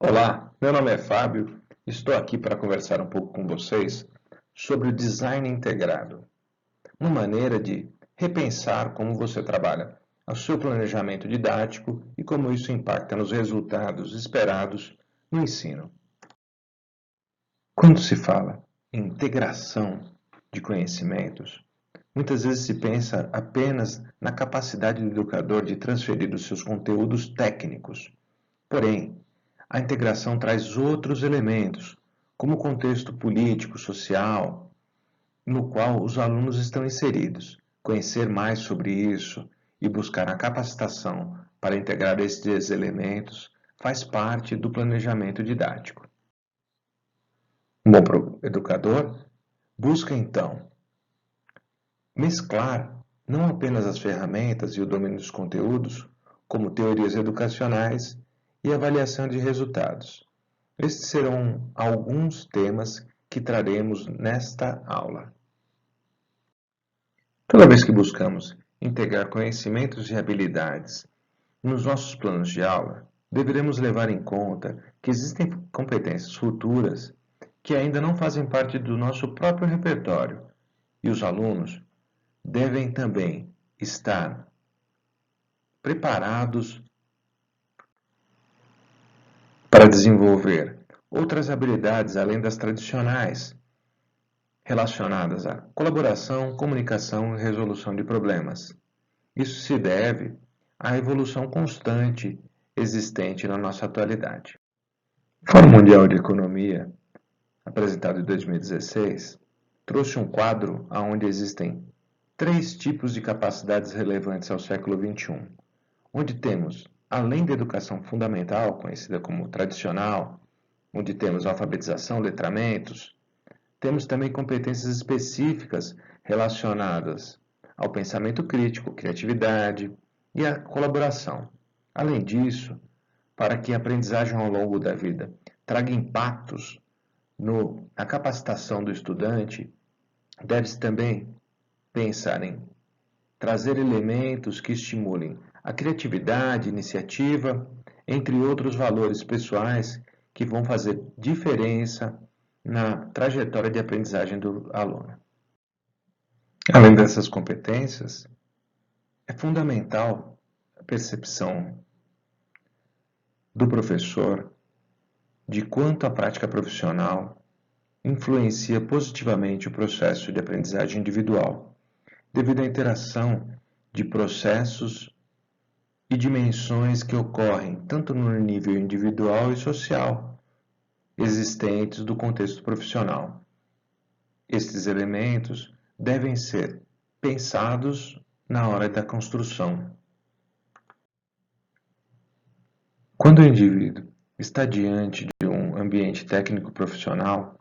Olá, meu nome é Fábio. Estou aqui para conversar um pouco com vocês sobre o design integrado, uma maneira de repensar como você trabalha o seu planejamento didático e como isso impacta nos resultados esperados no ensino. Quando se fala em integração de conhecimentos, muitas vezes se pensa apenas na capacidade do educador de transferir os seus conteúdos técnicos. Porém, a integração traz outros elementos, como o contexto político, social, no qual os alunos estão inseridos. Conhecer mais sobre isso e buscar a capacitação para integrar esses elementos faz parte do planejamento didático. Um bom educador busca, então, mesclar não apenas as ferramentas e o domínio dos conteúdos, como teorias educacionais e avaliação de resultados. Estes serão alguns temas que traremos nesta aula. Toda vez que buscamos integrar conhecimentos e habilidades nos nossos planos de aula, deveremos levar em conta que existem competências futuras que ainda não fazem parte do nosso próprio repertório e os alunos devem também estar preparados para desenvolver outras habilidades além das tradicionais, relacionadas à colaboração, comunicação e resolução de problemas. Isso se deve à evolução constante existente na nossa atualidade. O Fórum Mundial de Economia, apresentado em 2016, trouxe um quadro onde existem 3 tipos de capacidades relevantes ao século XXI, onde temos, além da educação fundamental, conhecida como tradicional, onde temos alfabetização, letramentos, temos também competências específicas relacionadas ao pensamento crítico, criatividade e à colaboração. Além disso, para que a aprendizagem ao longo da vida traga impactos na capacitação do estudante, deve-se também pensar em trazer elementos que estimulem a criatividade, iniciativa, entre outros valores pessoais que vão fazer diferença na trajetória de aprendizagem do aluno. Além dessas competências, é fundamental a percepção do professor de quanto a prática profissional influencia positivamente o processo de aprendizagem individual, devido à interação de processos e dimensões que ocorrem tanto no nível individual e social existentes do contexto profissional. Estes elementos devem ser pensados na hora da construção. Quando o indivíduo está diante de um ambiente técnico-profissional,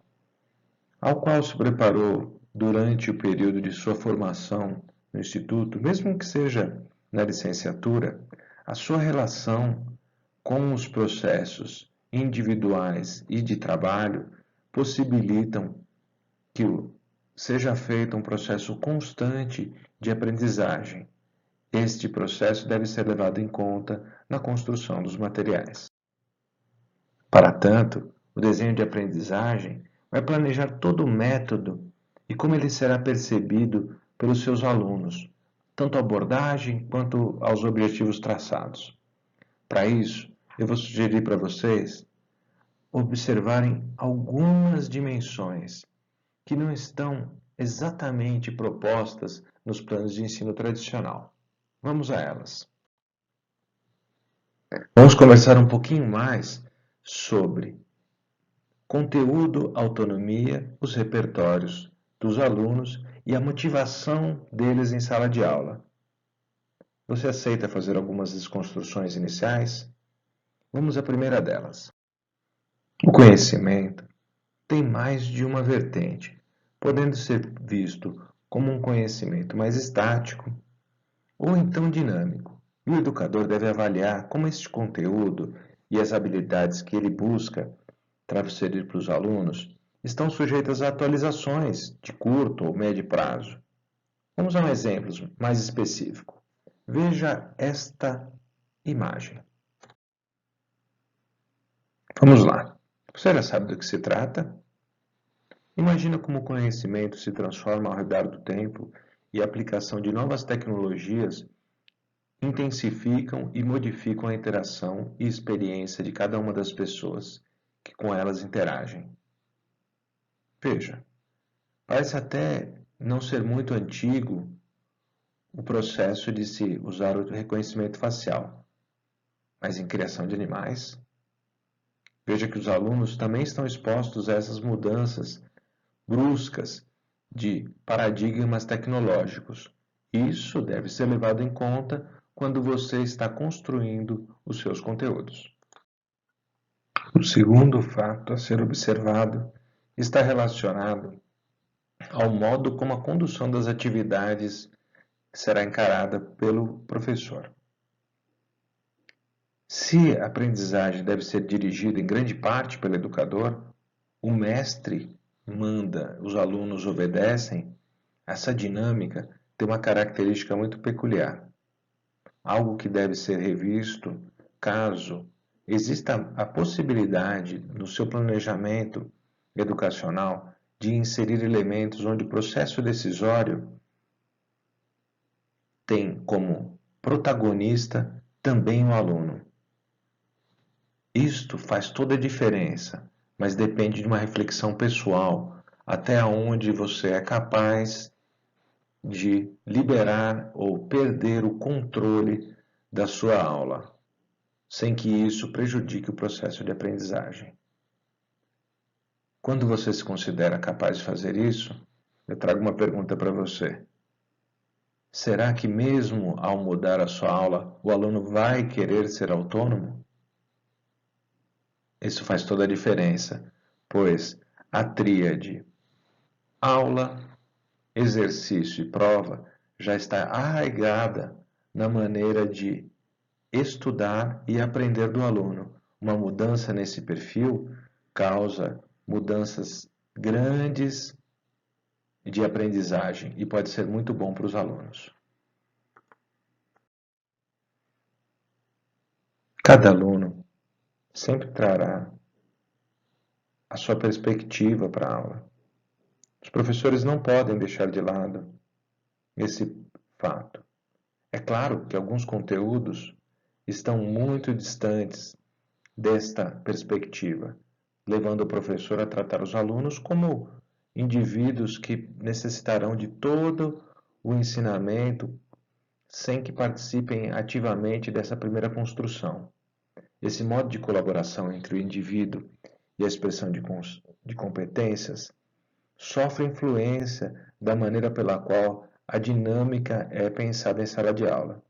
ao qual se preparou durante o período de sua formação no instituto, mesmo que seja na licenciatura, a sua relação com os processos individuais e de trabalho possibilitam que seja feito um processo constante de aprendizagem. Este processo deve ser levado em conta na construção dos materiais. Para tanto, o desenho de aprendizagem vai planejar todo o método e como ele será percebido pelos seus alunos, tanto a abordagem quanto aos objetivos traçados. Para isso, eu vou sugerir para vocês observarem algumas dimensões que não estão exatamente propostas nos planos de ensino tradicional. Vamos a elas. Vamos conversar um pouquinho mais sobre conteúdo, autonomia, os repertórios dos alunos e a motivação deles em sala de aula. Você aceita fazer algumas desconstruções iniciais? Vamos à primeira delas. O conhecimento tem mais de uma vertente, podendo ser visto como um conhecimento mais estático ou então dinâmico. E o educador deve avaliar como este conteúdo e as habilidades que ele busca transferir para os alunos estão sujeitas a atualizações de curto ou médio prazo. Vamos a um exemplo mais específico. Veja esta imagem. Vamos lá. Você já sabe do que se trata? Imagina como o conhecimento se transforma ao redor do tempo e a aplicação de novas tecnologias intensificam e modificam a interação e experiência de cada uma das pessoas que com elas interagem. Veja, parece até não ser muito antigo o processo de se usar o reconhecimento facial, mas em criação de animais, veja que os alunos também estão expostos a essas mudanças bruscas de paradigmas tecnológicos. Isso deve ser levado em conta quando você está construindo os seus conteúdos. O segundo fato a ser observado está relacionado ao modo como a condução das atividades será encarada pelo professor. Se a aprendizagem deve ser dirigida em grande parte pelo educador, o mestre manda, os alunos obedecem, essa dinâmica tem uma característica muito peculiar. Algo que deve ser revisto caso exista a possibilidade no seu planejamento educacional de inserir elementos onde o processo decisório tem como protagonista também o aluno. Isto faz toda a diferença, mas depende de uma reflexão pessoal, até onde você é capaz de liberar ou perder o controle da sua aula, sem que isso prejudique o processo de aprendizagem. Quando você se considera capaz de fazer isso, eu trago uma pergunta para você. Será que mesmo ao mudar a sua aula, o aluno vai querer ser autônomo? Isso faz toda a diferença, pois a tríade aula, exercício e prova já está arraigada na maneira de estudar e aprender do aluno. Uma mudança nesse perfil causa mudanças grandes de aprendizagem e pode ser muito bom para os alunos. Cada aluno sempre trará a sua perspectiva para a aula. Os professores não podem deixar de lado esse fato. É claro que alguns conteúdos estão muito distantes desta perspectiva, levando o professor a tratar os alunos como indivíduos que necessitarão de todo o ensinamento sem que participem ativamente dessa primeira construção. Esse modo de colaboração entre o indivíduo e a expressão de competências sofre influência da maneira pela qual a dinâmica é pensada em sala de aula.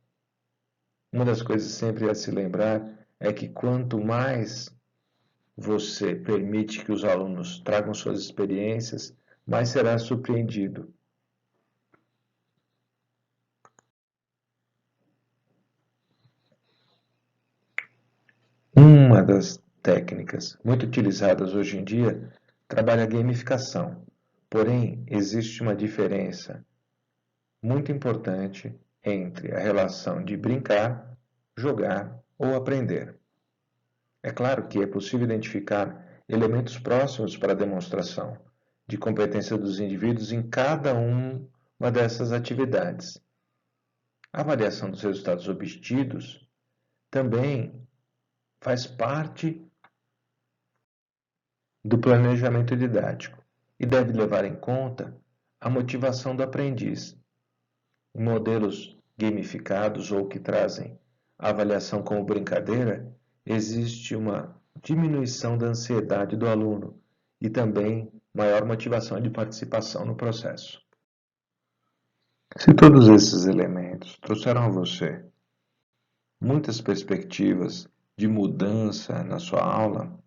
Uma das coisas sempre a se lembrar é que quanto mais você permite que os alunos tragam suas experiências, mais será surpreendido. Uma das técnicas muito utilizadas hoje em dia trabalha a gamificação, porém existe uma diferença muito importante entre a relação de brincar, jogar ou aprender. É claro que é possível identificar elementos próximos para a demonstração de competência dos indivíduos em cada uma dessas atividades. A avaliação dos resultados obtidos também faz parte do planejamento didático e deve levar em conta a motivação do aprendiz. Em modelos gamificados ou que trazem a avaliação como brincadeira, existe uma diminuição da ansiedade do aluno e também maior motivação de participação no processo. Se todos esses elementos trouxeram a você muitas perspectivas de mudança na sua aula,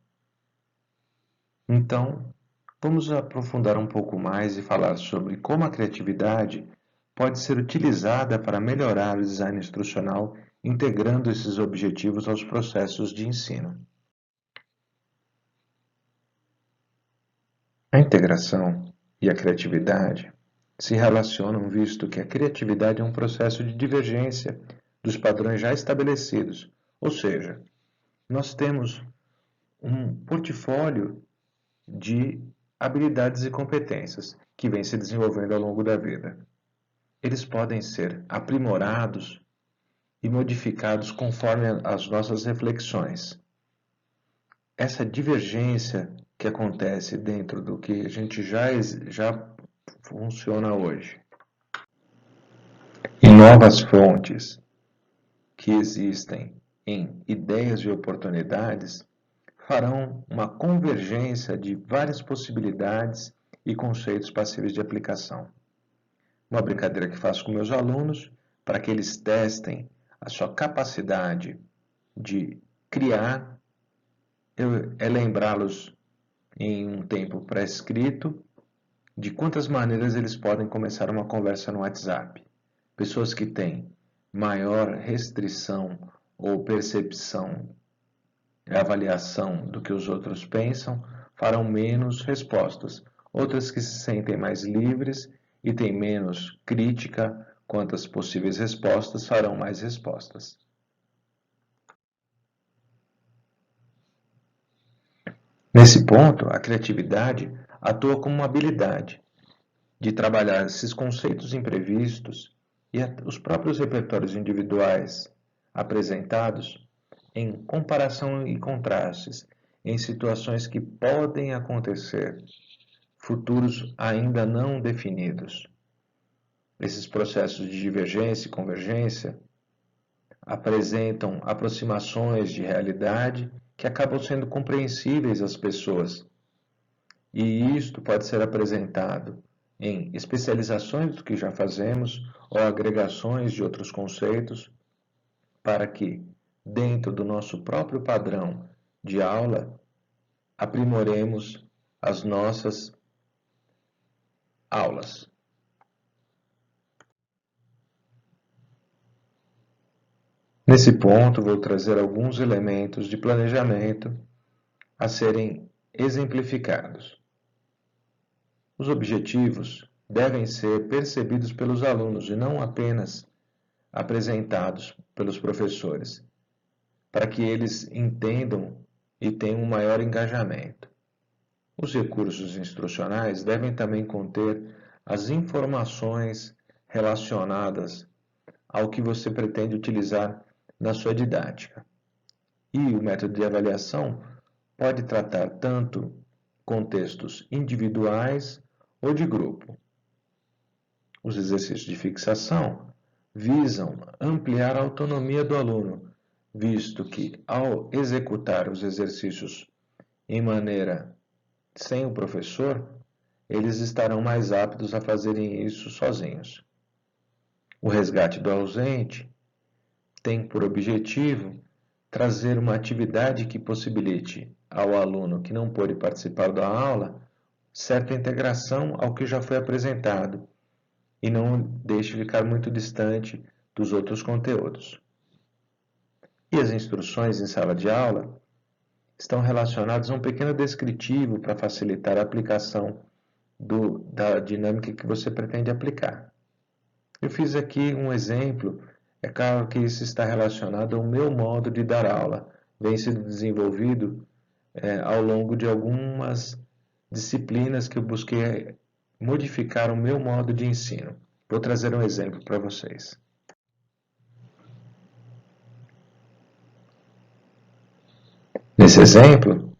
então vamos aprofundar um pouco mais e falar sobre como a criatividade pode ser utilizada para melhorar o design instrucional, integrando esses objetivos aos processos de ensino. A integração e a criatividade se relacionam, visto que a criatividade é um processo de divergência dos padrões já estabelecidos, ou seja, nós temos um portfólio de habilidades e competências que vem se desenvolvendo ao longo da vida. Eles podem ser aprimorados e modificados conforme as nossas reflexões. Essa divergência que acontece dentro do que a gente já funciona hoje e novas fontes que existem em ideias e oportunidades farão uma convergência de várias possibilidades e conceitos passíveis de aplicação. Uma brincadeira que faço com meus alunos para que eles testem a sua capacidade de criar é lembrá-los em um tempo pré-escrito de quantas maneiras eles podem começar uma conversa no WhatsApp. Pessoas que têm maior restrição ou percepção e avaliação do que os outros pensam farão menos respostas. Outras que se sentem mais livres e têm menos crítica quanto às possíveis respostas farão mais respostas. Nesse ponto, a criatividade atua como uma habilidade de trabalhar esses conceitos imprevistos e os próprios repertórios individuais apresentados em comparação e contrastes em situações que podem acontecer, futuros ainda não definidos. Esses processos de divergência e convergência apresentam aproximações de realidade que acabam sendo compreensíveis às pessoas. E isto pode ser apresentado em especializações do que já fazemos ou agregações de outros conceitos para que, dentro do nosso próprio padrão de aula, aprimoremos as nossas aulas. Nesse ponto, vou trazer alguns elementos de planejamento a serem exemplificados. Os objetivos devem ser percebidos pelos alunos e não apenas apresentados pelos professores, para que eles entendam e tenham um maior engajamento. Os recursos instrucionais devem também conter as informações relacionadas ao que você pretende utilizar na sua didática. E o método de avaliação pode tratar tanto contextos individuais ou de grupo. Os exercícios de fixação visam ampliar a autonomia do aluno, visto que, ao executar os exercícios em maneira sem o professor, eles estarão mais aptos a fazerem isso sozinhos. O resgate do ausente tem por objetivo trazer uma atividade que possibilite ao aluno que não pôde participar da aula certa integração ao que já foi apresentado e não deixe ficar muito distante dos outros conteúdos. E as instruções em sala de aula estão relacionadas a um pequeno descritivo para facilitar a aplicação da dinâmica que você pretende aplicar. Eu fiz aqui um exemplo. É claro que isso está relacionado ao meu modo de dar aula. Vem sendo desenvolvido ao longo de algumas disciplinas que eu busquei modificar o meu modo de ensino. Vou trazer um exemplo para vocês. Nesse exemplo,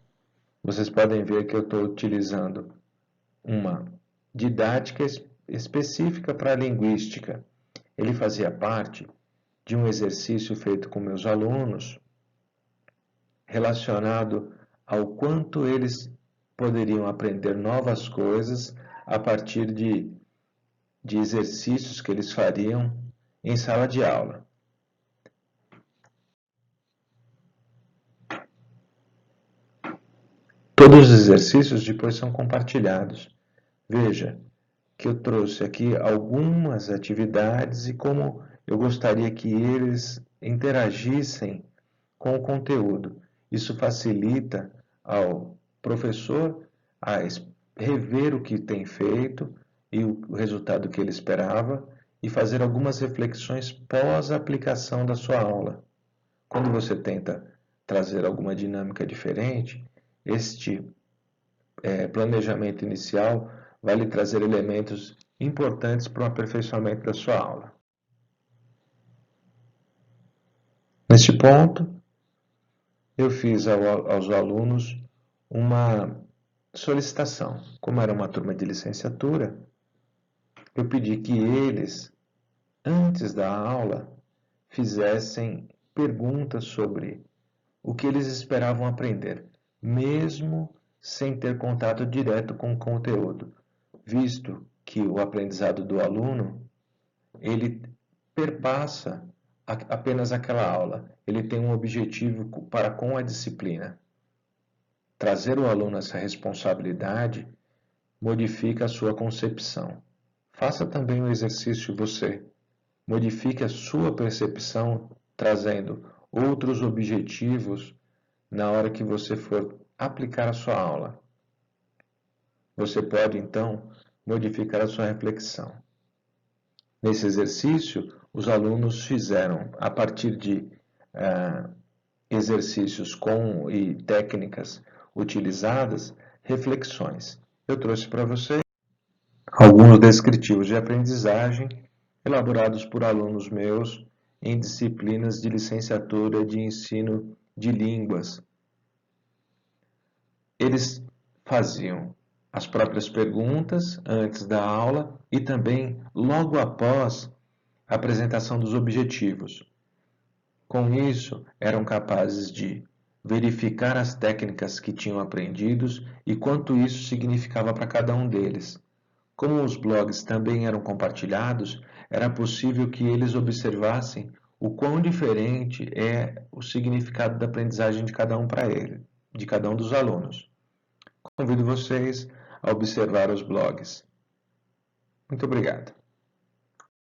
vocês podem ver que eu estou utilizando uma didática específica para a linguística. Ele fazia parte de um exercício feito com meus alunos relacionado ao quanto eles poderiam aprender novas coisas a partir de exercícios que eles fariam em sala de aula. Todos os exercícios depois são compartilhados. Veja que eu trouxe aqui algumas atividades e como eu gostaria que eles interagissem com o conteúdo. Isso facilita ao professor a rever o que tem feito e o resultado que ele esperava e fazer algumas reflexões pós-aplicação da sua aula. Quando você tenta trazer alguma dinâmica diferente, este planejamento inicial vai lhe trazer elementos importantes para o aperfeiçoamento da sua aula. Neste ponto, eu fiz aos alunos uma solicitação. Como era uma turma de licenciatura, eu pedi que eles, antes da aula, fizessem perguntas sobre o que eles esperavam aprender, mesmo sem ter contato direto com o conteúdo, visto que o aprendizado do aluno, ele perpassa apenas aquela aula, ele tem um objetivo para com a disciplina. Trazer o aluno a essa responsabilidade modifica a sua concepção. Faça também o exercício você. Modifique a sua percepção, trazendo outros objetivos na hora que você for aplicar a sua aula. Você pode, então, modificar a sua reflexão. Nesse exercício, os alunos fizeram, a partir de exercícios e técnicas utilizadas, reflexões. Eu trouxe para você alguns descritivos de aprendizagem elaborados por alunos meus em disciplinas de licenciatura de ensino de línguas. Eles faziam as próprias perguntas antes da aula e também logo após a apresentação dos objetivos. Com isso, eram capazes de verificar as técnicas que tinham aprendidos e quanto isso significava para cada um deles. Como os blogs também eram compartilhados, era possível que eles observassem o quão diferente é o significado da aprendizagem de cada um para ele, de cada um dos alunos. Convido vocês a observar os blogs. Muito obrigado.